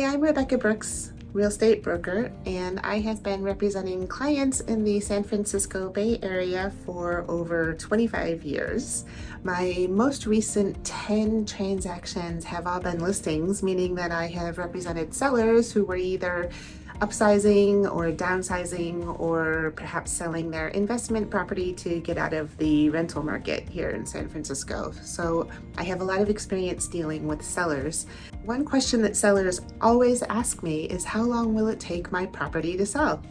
I'm Rebecca Brooks, real estate broker, and I have been representing clients in the San Francisco Bay Area for over 25 years. My most recent 10 transactions have all been listings, meaning that I have represented sellers who were either upsizing or downsizing or perhaps selling their investment property to get out of the rental market here in San Francisco. So I have a lot of experience dealing with sellers. One question that sellers always ask me is, how long will it take my property to sell?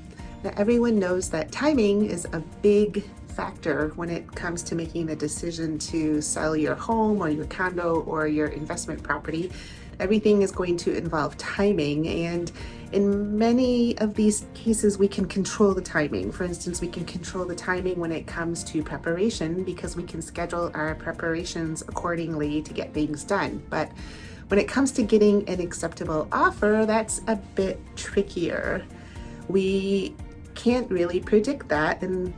Now, everyone knows that timing is a big factor when it comes to making the decision to sell your home or your condo or your investment property. Everything is going to involve timing, and in many of these cases, we can control the timing. For instance, we can control the timing when it comes to preparation because we can schedule our preparations accordingly to get things done. But when it comes to getting an acceptable offer, that's a bit trickier. We can't really predict that, and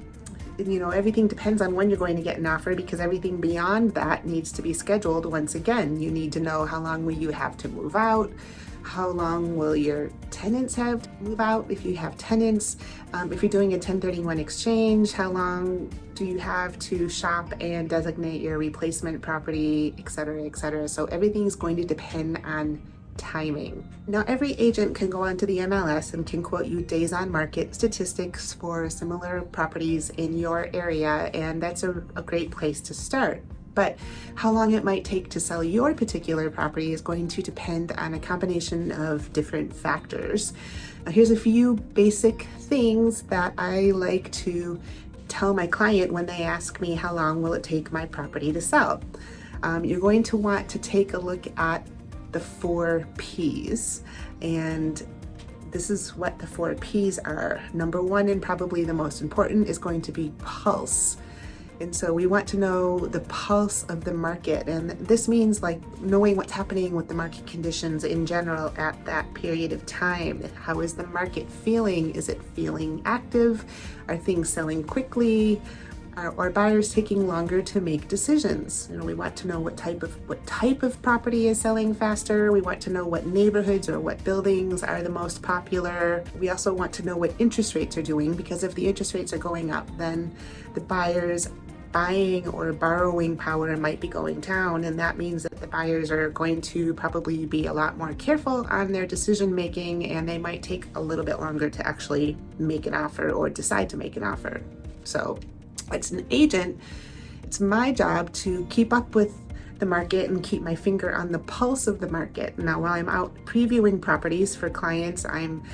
everything depends on when you're going to get an offer, because everything beyond that needs to be scheduled. Once again, you need to know how long will you have to move out, how long will your tenants have to move out if you have tenants, if you're doing a 1031 exchange, how long do you have to shop and designate your replacement property, etc., etc. So everything is going to depend on timing. Now, every agent can go onto the MLS and can quote you days on market statistics for similar properties in your area, and that's a great place to start. But how long it might take to sell your particular property is going to depend on a combination of different factors. Now, here's a few basic things that I like to tell my client when they ask me how long will it take my property to sell. You're going to want to take a look at the 4 P's, and this is what the 4 P's are. Number 1, and probably the most important, is going to be pulse. And so we want to know the pulse of the market, and this means like knowing what's happening with the market conditions in general at that period of time. How is the market feeling? Is it feeling active? Are things selling quickly? Are buyers taking longer to make decisions? We want to know what type of property is selling faster. We want to know what neighborhoods or what buildings are the most popular. We also want to know what interest rates are doing, because if the interest rates are going up, then the buyers' buying or borrowing power might be going down, and that means that the buyers are going to probably be a lot more careful on their decision making, and they might take a little bit longer to actually make an offer or decide to make an offer. So as an agent, it's my job to keep up with the market and keep my finger on the pulse of the market. Now, while I'm out previewing properties for clients, I'm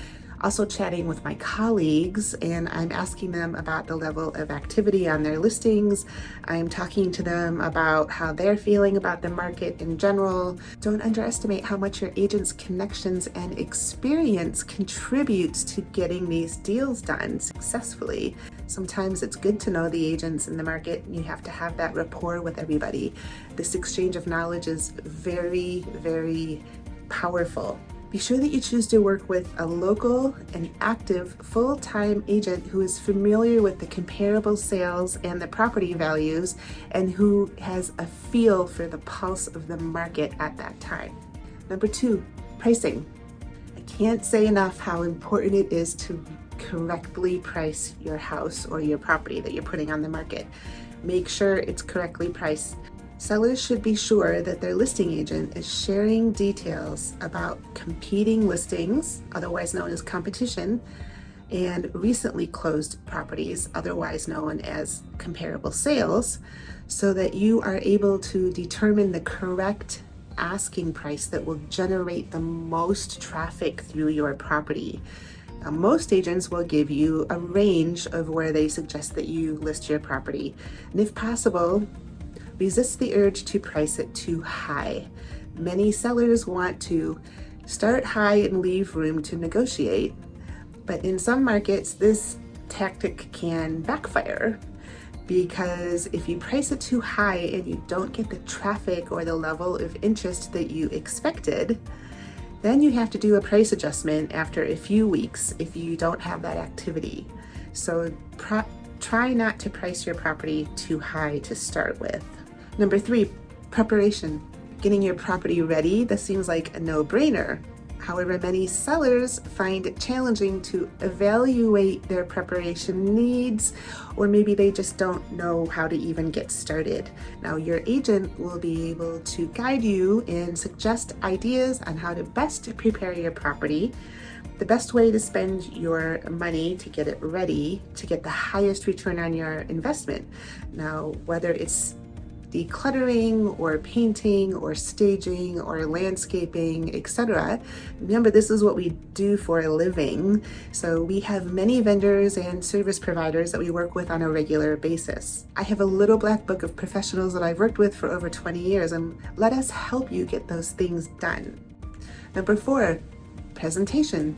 also chatting with my colleagues, and I'm asking them about the level of activity on their listings. I'm talking to them about how they're feeling about the market in general. Don't underestimate how much your agent's connections and experience contributes to getting these deals done successfully. Sometimes it's good to know the agents in the market. You have to have that rapport with everybody. This exchange of knowledge is very, very powerful. Be sure that you choose to work with a local and active full-time agent who is familiar with the comparable sales and the property values, and who has a feel for the pulse of the market at that time. Number 2, pricing. I can't say enough how important it is to correctly price your house or your property that you're putting on the market. Make sure it's correctly priced. Sellers should be sure that their listing agent is sharing details about competing listings, otherwise known as competition, and recently closed properties, otherwise known as comparable sales, so that you are able to determine the correct asking price that will generate the most traffic through your property. Now, most agents will give you a range of where they suggest that you list your property, and if possible, resist the urge to price it too high. Many sellers want to start high and leave room to negotiate, but in some markets, this tactic can backfire, because if you price it too high and you don't get the traffic or the level of interest that you expected, then you have to do a price adjustment after a few weeks if you don't have that activity. So try not to price your property too high to start with. Number 3, preparation. Getting your property ready. This seems like a no-brainer. However, many sellers find it challenging to evaluate their preparation needs, or maybe they just don't know how to even get started. Now, your agent will be able to guide you and suggest ideas on how to best prepare your property, the best way to spend your money to get it ready to get the highest return on your investment. Now, whether it's decluttering or painting or staging or landscaping, etc. Remember, this is what we do for a living. So we have many vendors and service providers that we work with on a regular basis. I have a little black book of professionals that I've worked with for over 20 years, and let us help you get those things done. Number 4, presentation.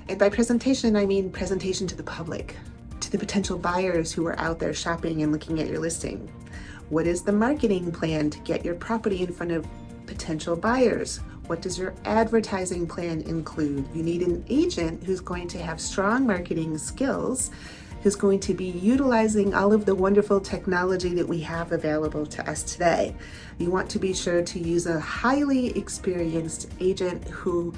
And by presentation, I mean presentation to the public, to the potential buyers who are out there shopping and looking at your listing. What is the marketing plan to get your property in front of potential buyers? What does your advertising plan include? You need an agent who's going to have strong marketing skills, who's going to be utilizing all of the wonderful technology that we have available to us today. You want to be sure to use a highly experienced agent who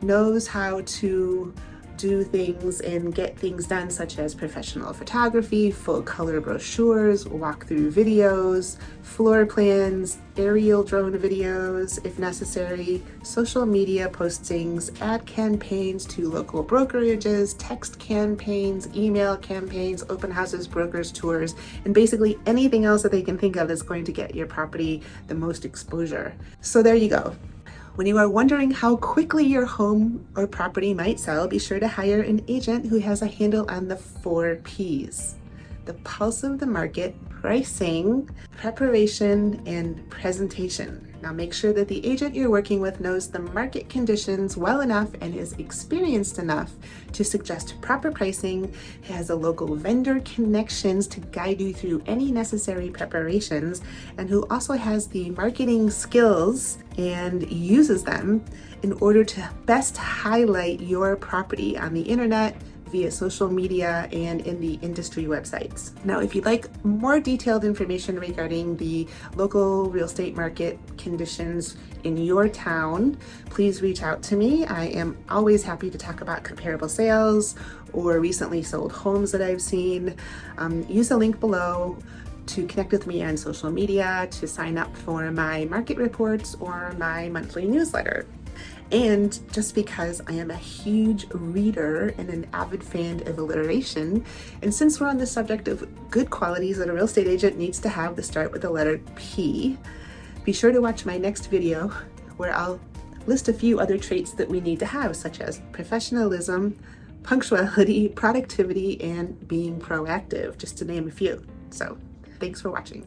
knows how to do things and get things done, such as professional photography, full color brochures, walkthrough videos, floor plans, aerial drone videos if necessary, social media postings, ad campaigns to local brokerages, text campaigns, email campaigns, open houses, brokers tours, and basically anything else that they can think of that's going to get your property the most exposure. So there you go. When you are wondering how quickly your home or property might sell, be sure to hire an agent who has a handle on the 4 Ps. The pulse of the market, pricing, preparation, and presentation. Now make sure that the agent you're working with knows the market conditions well enough and is experienced enough to suggest proper pricing, has a local vendor connections to guide you through any necessary preparations, and who also has the marketing skills and uses them in order to best highlight your property on the internet, via social media, and in the industry websites. Now, if you'd like more detailed information regarding the local real estate market conditions in your town, please reach out to me. I am always happy to talk about comparable sales or recently sold homes that I've seen. Use the link below to connect with me on social media, to sign up for my market reports or my monthly newsletter. And just because I am a huge reader and an avid fan of alliteration, and since we're on the subject of good qualities that a real estate agent needs to have that start with the letter P, be sure to watch my next video where I'll list a few other traits that we need to have, such as professionalism, punctuality, productivity, and being proactive, just to name a few. So thanks for watching.